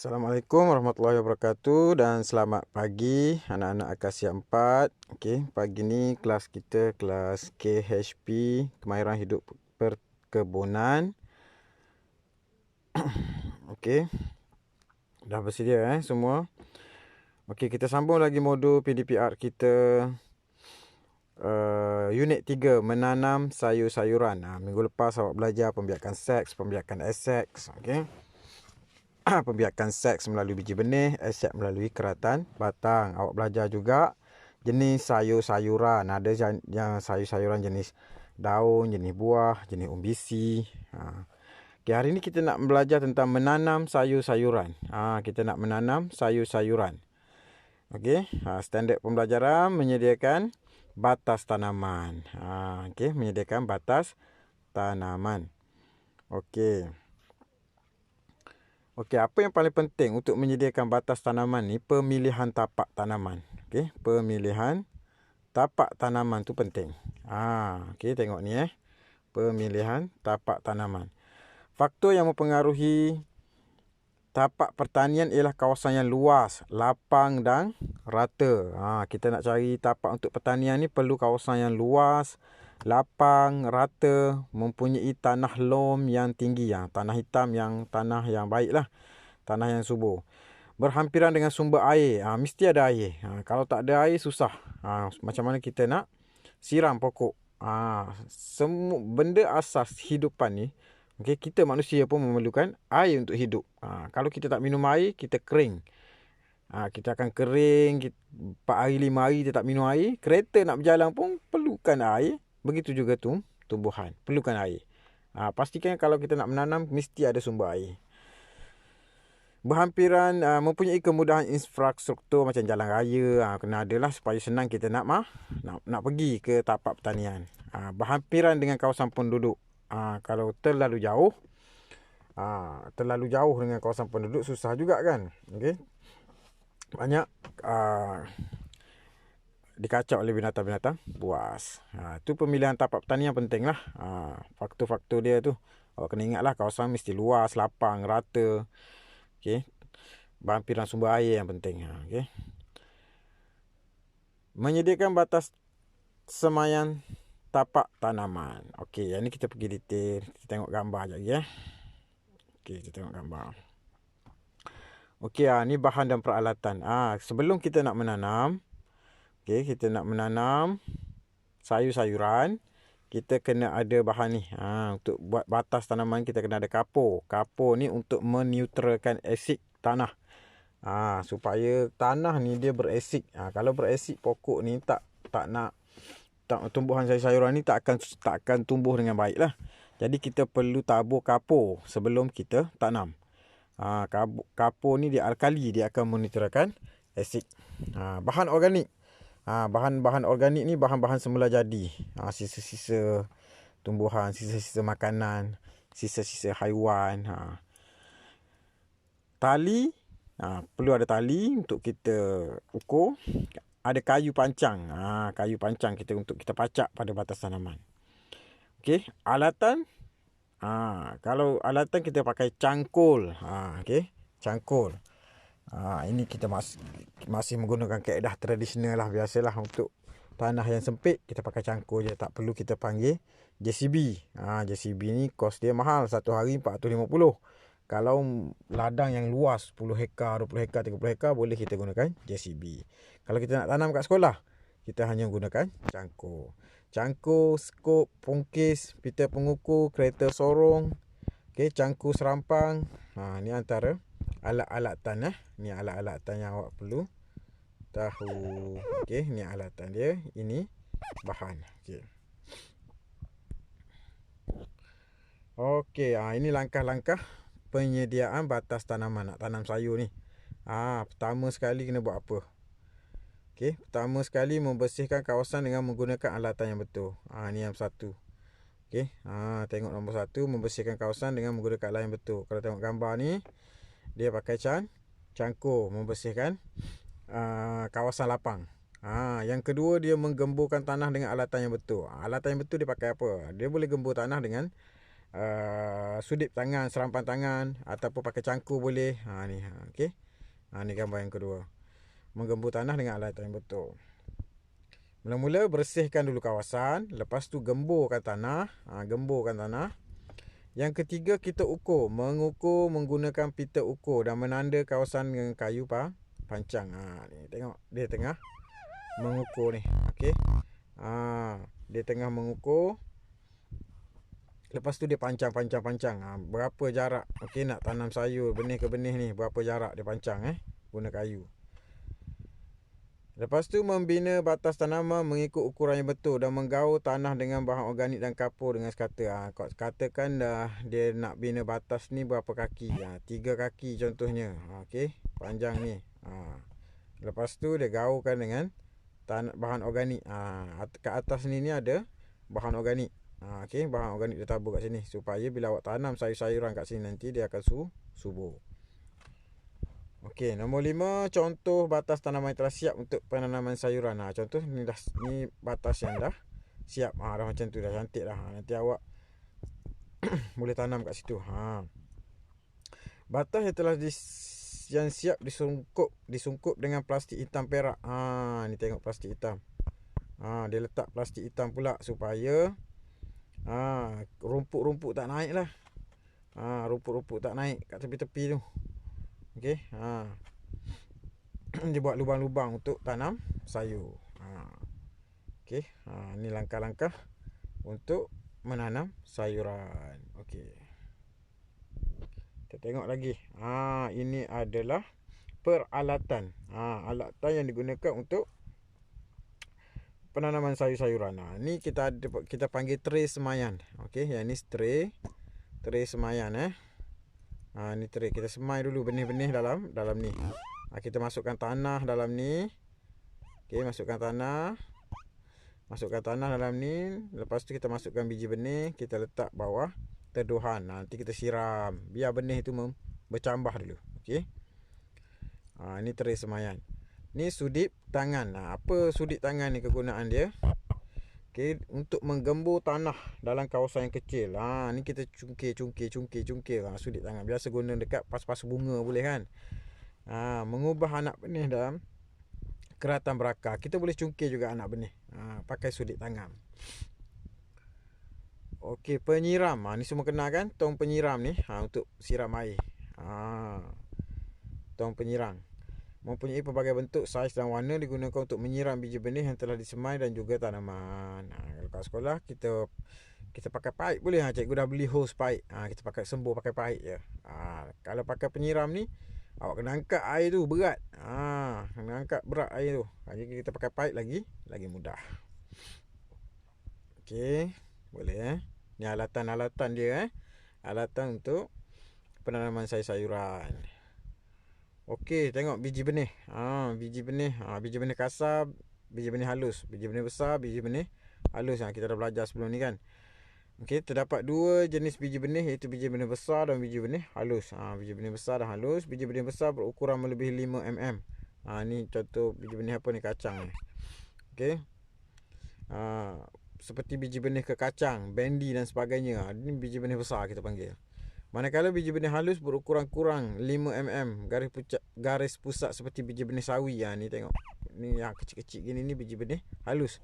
Assalamualaikum warahmatullahi wabarakatuh dan selamat pagi anak-anak Akasia 4. Okey, pagi ni kelas kita kelas KHP, Kemahiran Hidup Perkebunan. Okey. Dah bersedia semua? Okey, kita sambung lagi modul PDPR kita unit 3 menanam sayur-sayuran. Minggu lepas awak belajar pembiakan seks, pembiakan aseks, okey. Pembiakan seks melalui biji benih, asek melalui keratan batang. Awak belajar juga jenis sayur-sayuran. Ada yang sayur-sayuran jenis daun, jenis buah, jenis umbisi. Okay, hari ni kita nak belajar tentang menanam sayur-sayuran. Kita nak menanam sayur-sayuran. Okey, standard pembelajaran menyediakan batas tanaman. Okey, menyediakan batas tanaman. Okey. Okey, apa yang paling penting untuk menyediakan batas tanaman ni? Pemilihan tapak tanaman. Okey, pemilihan tapak tanaman tu penting. Okey, tengok ni pemilihan tapak tanaman. Faktor yang mempengaruhi tapak pertanian ialah kawasan yang luas, lapang dan rata. Kita nak cari tapak untuk pertanian ni perlu kawasan yang luas, lapang, rata, mempunyai tanah lom yang tinggi, tanah hitam tanah yang baik lah, tanah yang subur, berhampiran dengan sumber air, mesti ada air. Kalau tak ada air susah. Macam mana kita nak siram pokok? Semua benda asas hidupan ni, okay, kita manusia pun memerlukan air untuk hidup. Kalau kita tak minum air, kita kering. Kita akan kering, 4 hari 5 hari kita tak minum air. Kereta nak berjalan pun perlukan air. Begitu juga tumbuhan perlukan air. Pastikan kalau kita nak menanam mesti ada sumber air. Berhampiran, mempunyai kemudahan infrastruktur macam jalan raya, kena adalah supaya senang kita nak pergi ke tapak pertanian. Berhampiran dengan kawasan penduduk. Kalau terlalu jauh dengan kawasan penduduk susah juga kan. Okey. Banyak dikacau oleh binatang-binatang buas. Tu pemilihan tapak pertanian penting lah. Faktor-faktor dia tu awak kena ingat lah, kawasan mesti luas, lapang, rata. Okay. Berhampiran sumber air yang penting. Okay. Menyediakan batas semayan tapak tanaman. Okey, yang ni kita pergi detail. Kita tengok gambar sekejap lagi. Okey, kita tengok gambar. Okey, ni bahan dan peralatan. Sebelum kita nak menanam, okey, kita nak menanam sayur-sayuran, kita kena ada bahan ni. Untuk buat batas tanaman kita kena ada kapur. Kapur ni untuk meneutralkan asid tanah. Supaya tanah ni dia berasid. Kalau berasid, pokok ni tak tumbuhan sayur-sayuran ni tak akan tumbuh dengan baik lah. Jadi kita perlu tabur kapur sebelum kita tanam. Kapur ni dia alkali, dia akan meneutralkan asid. Bahan organik. Bahan-bahan organik ni bahan-bahan semula jadi. Sisa-sisa tumbuhan, sisa-sisa makanan, sisa-sisa haiwan. Tali, perlu ada tali untuk kita ukur. Ada kayu pancang. Kayu pancang untuk kita pacak pada batas tanaman. Okey, alatan. Kalau alatan kita pakai cangkul. Okey, cangkul. Ini kita masih menggunakan kaedah tradisional lah, biasalah. Untuk tanah yang sempit kita pakai cangkul je, tak perlu kita panggil JCB. JCB ni kos dia mahal, satu hari 450. Kalau ladang yang luas 10 hektar, 20 hektar, 30 hektar, boleh kita gunakan JCB. Kalau kita nak tanam kat sekolah, kita hanya gunakan cangkul. Cangkul, skop, pungkis, pita pengukur, kereta sorong, okay, cangkul serampang. Ni antara alat-alatan. Ni alat-alatan yang awak perlu tahu. Okay, ni alatan dia. Ini bahan. Okay, ini langkah-langkah penyediaan batas tanaman. Nak tanam sayur ni, pertama sekali kena buat apa? Okey, pertama sekali membersihkan kawasan dengan menggunakan alatan yang betul. Ni yang satu. Okey, tengok nombor 1, membersihkan kawasan dengan menggunakan alatan yang betul. Kalau tengok gambar ni, dia pakai cangkul membersihkan kawasan lapang. Yang kedua, dia menggemburkan tanah dengan alatan yang betul. Alatan yang betul dia pakai apa? Dia boleh gembur tanah dengan sudip tangan, serampan tangan, ataupun pakai cangkul boleh. Ni okey. Ni gambar yang kedua. Menggembur tanah dengan alat yang betul. Mula-mula bersihkan dulu kawasan, lepas tu gemburkan tanah. Gemburkan tanah. Yang ketiga, kita ukur. Mengukur menggunakan pita ukur dan menanda kawasan dengan kayu pancang. Ni tengok dia tengah mengukur ni. Okey. Dia tengah mengukur. Lepas tu dia pancang. Berapa jarak? Okey, nak tanam sayur benih ke benih ni, berapa jarak dia pancang guna kayu. Lepas tu membina batas tanaman mengikut ukuran yang betul dan menggaul tanah dengan bahan organik dan kapur dengan sekata. Katakan dah dia nak bina batas ni berapa kaki? 3 kaki contohnya. Okey, panjang ni. Lepas tu dia gaulkan dengan bahan organik. Kat atas ni ada bahan organik. Okey, bahan organik dia tabur kat sini supaya bila awak tanam sayur-sayuran kat sini nanti dia akan subur. Okey, nombor 5, contoh batas tanaman yang telah siap untuk penanaman sayuran. Contoh ni batas yang dah siap. Dah macam tu, dah cantik dah. Nanti awak boleh tanam kat situ. Batas yang telah yang siap disungkup dengan plastik hitam perak. Ni tengok plastik hitam. Dia letak plastik hitam pula supaya rumput-rumput tak naik lah. Rumput-rumput tak naik kat tepi-tepi tu. Okey. Dia buat lubang-lubang untuk tanam sayur. Okey. Ni langkah-langkah untuk menanam sayuran. Okey. Kita tengok lagi. Ini adalah peralatan. Alatan yang digunakan untuk penanaman sayur-sayuran. Ni kita panggil tray semayan. Okey, yang ni tray semayan ni tray. Kita semai dulu benih-benih dalam ni. Kita masukkan tanah dalam ni. Okey, masukkan tanah dalam ni. Lepas tu kita masukkan biji benih, kita letak bawah teduhan. Nanti kita siram biar benih tu bercambah dulu. Okey. Ini tray semayan. Ni sudip tangan. Apa sudip tangan ni kegunaan dia? Okey, untuk menggembur tanah dalam kawasan yang kecil. Ni kita cungkir. Sudip tangan. Biasa guna dekat pas-pas bunga boleh kan? Mengubah anak benih dalam keratan berakar. Kita boleh cungkir juga anak benih. Pakai sudip tangan. Okey, penyiram. Ni semua kenal kan? Tong penyiram ni. Untuk siram air. Tong penyiram. Mempunyai pelbagai bentuk, saiz dan warna, digunakan untuk menyiram biji benih yang telah disemai dan juga tanaman. Kalau kat sekolah kita pakai paip boleh. Cikgu dah beli hose paip. Kita pakai sembur pakai paip je. Kalau pakai penyiram ni, awak kena angkat air tu berat. Kena angkat berat air tu. Jadi kita pakai paip lagi mudah. Okey, boleh Ni alatan-alatan dia alatan untuk penanaman sayur-sayuran. Okey, tengok biji benih. Biji benih. Biji benih kasar, biji benih halus, biji benih besar, biji benih halus. Kita dah belajar sebelum ni kan. Okey, terdapat 2 jenis biji benih, iaitu biji benih besar dan biji benih halus. Biji benih besar dan halus. Biji benih besar berukuran melebihi 5 mm. Ni contoh biji benih apa ni? Kacang ni. Okey. Seperti biji benih kekacang, bendi dan sebagainya. Ini biji benih besar kita panggil. Manakala biji benih halus berukuran kurang 5 mm, garis pusat seperti biji benih sawi. Ni tengok. Ni yang kecil-kecil gini ni biji benih halus.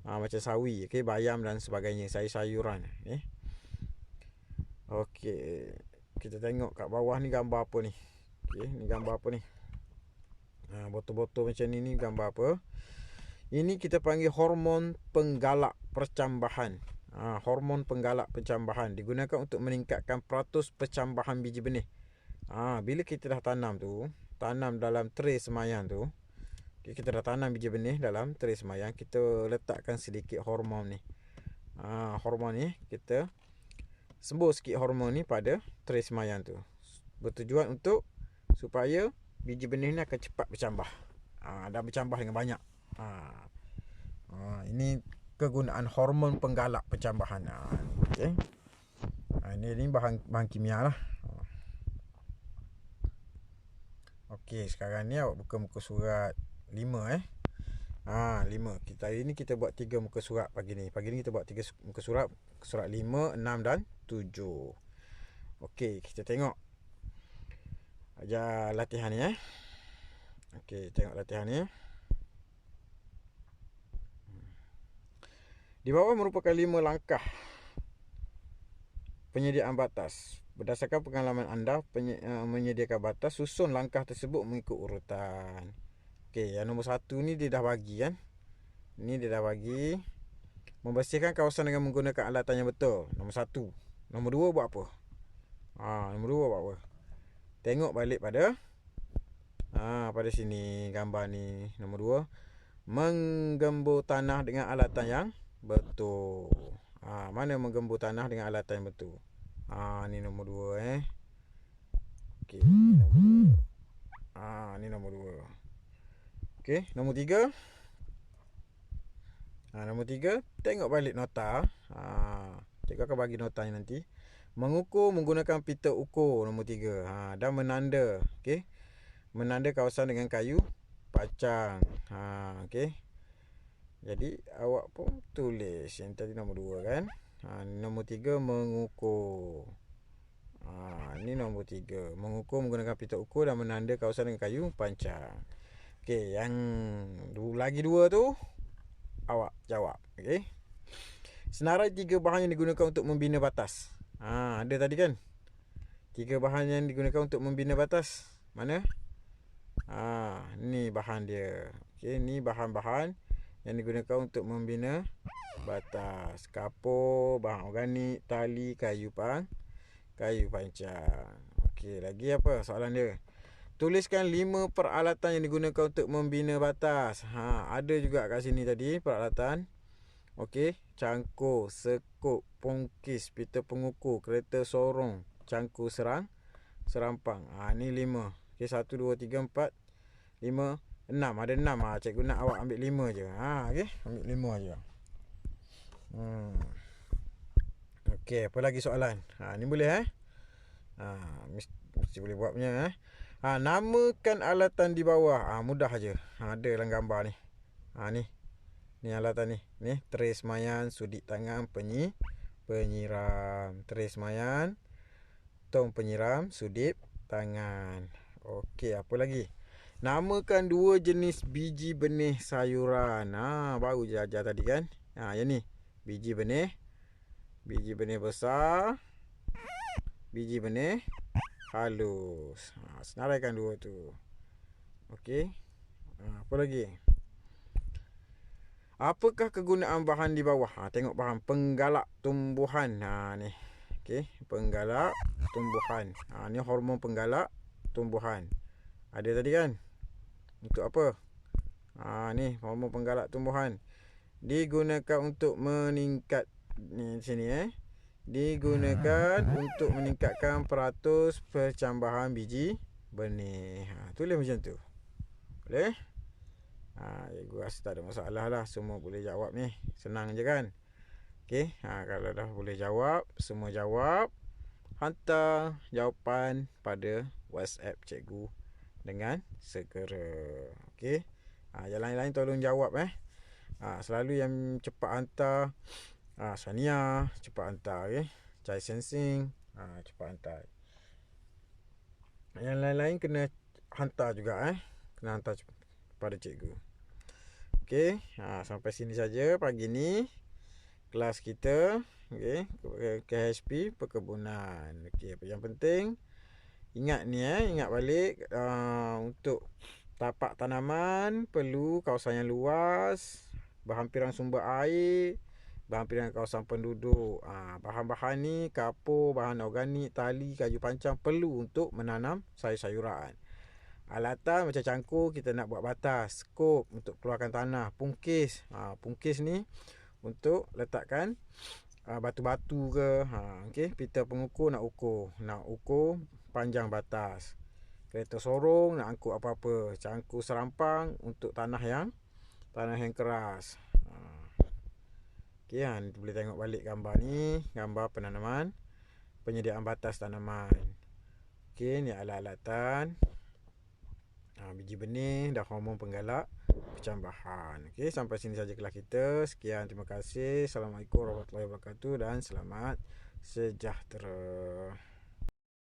Macam sawi, okey, bayam dan sebagainya, sayur-sayuran. Okey. Kita tengok kat bawah ni gambar apa ni? Okey, ni gambar apa ni? Botol-botol macam ni gambar apa? Ini kita panggil hormon penggalak percambahan. Hormon penggalak percambahan digunakan untuk meningkatkan peratus percambahan biji benih. Bila kita dah tanam dalam tray semayan tu, kita dah tanam biji benih dalam tray semayan, kita letakkan sedikit hormon ni. Hormon ni kita sembur sikit hormon ni pada tray semayan tu. Bertujuan untuk supaya biji benih ni akan cepat bercambah. Dan bercambah dengan banyak. Ini kegunaan hormon penggalak percambahan. Okey. Ini bahan kimia lah. Okey, sekarang ni awak buka muka surat 5 5. Hari ni kita buat 3 muka surat pagi ni. Pagi ni kita buat 3 muka surat. Surat 5, 6 dan Okey, kita tengok ajar latihan ni. Okey, tengok latihan ni. Di bawah merupakan 5 langkah penyediaan batas. Berdasarkan pengalaman anda menyediakan batas, susun langkah tersebut mengikut urutan. Okey, yang nombor 1 ni dia dah bagi kan. Ni dia dah bagi. Membersihkan kawasan dengan menggunakan alatan yang betul. Nombor 1. Nombor 2 buat apa? Nombor 2 buat apa? Tengok balik pada pada sini gambar ni. Nombor 2, menggembur tanah dengan alatan yang betul. Mana menggembur tanah dengan alatan yang betul? Ni nombor 2 Okey, ni nombor 2. Ni nombor 2. Okey, nombor 3. Nombor 3, tengok balik nota. Cikgu akan bagi notanya nanti. Mengukur menggunakan pita ukur nombor 3. Dan menanda, okey. Menanda kawasan dengan kayu pacang. Okey. Jadi awak pun tulis yang tadi nombor 2 kan. Nombor 3 mengukur. Ni nombor 3, mengukur menggunakan pita ukur dan menanda kawasan dengan kayu pancang. Okey, yang lagi 2 tu awak jawab. Okey. Senarai 3 bahan yang digunakan untuk membina batas. Ada tadi kan? 3 bahan yang digunakan untuk membina batas. Mana? Ni bahan dia. Okey, ni bahan-bahan yang digunakan untuk membina batas. Kapur, bahan organik, tali, kayu pancang. Okey, lagi apa soalan dia? Tuliskan 5 peralatan yang digunakan untuk membina batas. Ada juga kat sini tadi peralatan. Okey, cangkul, sekop, pongkis, pita pengukur, kereta sorong, cangkul serampang. Ni 5. Okey, 1 2 3 4 5 6. Ada 6. Cikgu nak awak ambil 5 je. Okey, ambil 5 je. Okey, apa lagi soalan? Ni boleh mesti boleh buat punya. Namakan alatan di bawah. Mudah aja. Ada dalam gambar ni. Ni alatan ni. Ni tray semayan, sudik tangan, penyiram. Tray semayan, tong penyiram, sudip tangan. Okey, apa lagi? Namakan 2 jenis biji benih sayuran. Baru je ajar tadi kan. Yang ni biji benih besar, biji benih halus. Senaraikan 2 tu. Okey. Apa lagi? Apakah kegunaan bahan di bawah? Tengok bahan penggalak tumbuhan. Ni. Okey, penggalak tumbuhan. Ni hormon penggalak tumbuhan. Ada tadi kan? Untuk apa? Ni hormon penggalak tumbuhan. Digunakan untuk meningkat ni sini digunakan untuk meningkatkan peratus percambahan biji benih. Tulis macam tu. Boleh? Cikgu rasa tak ada masalah lah. Semua boleh jawab ni. Senang je kan? Okey. Kalau dah boleh jawab, semua jawab, hantar jawapan pada WhatsApp cikgu dengan segera. Okey. Yang lain-lain tolong jawab selalu yang cepat hantar. Sania cepat hantar. Okey. Chai Sensing cepat hantar. Yang lain-lain kena hantar juga kena hantar pada cikgu. Okey, sampai sini saja pagi ni kelas kita. Okey, KHP perkebunan. Okey, apa yang penting ingat ni ingat balik untuk tapak tanaman perlu kawasan yang luas, berhampiran sumber air, berhampiran kawasan penduduk. Bahan-bahan ni kapur, bahan organik, tali, kayu pancang perlu untuk menanam sayur-sayuran. Alatan macam cangkul kita nak buat batas, skop untuk keluarkan tanah, pungkis. Pungkis ni untuk letakkan batu-batu ke. Okey, pita pengukur nak ukur panjang batas. Kereta sorong nak angkut apa-apa. Cangkul serampang untuk tanah yang keras. Okey, boleh tengok balik gambar ni, gambar penanaman, penyediaan batas tanaman. Okey, ni alat-alatan. Biji benih dan hormon penggalak percambahan. Okey, sampai sini saja kelas kita. Sekian, terima kasih. Assalamualaikum warahmatullahi wabarakatuh dan selamat sejahtera.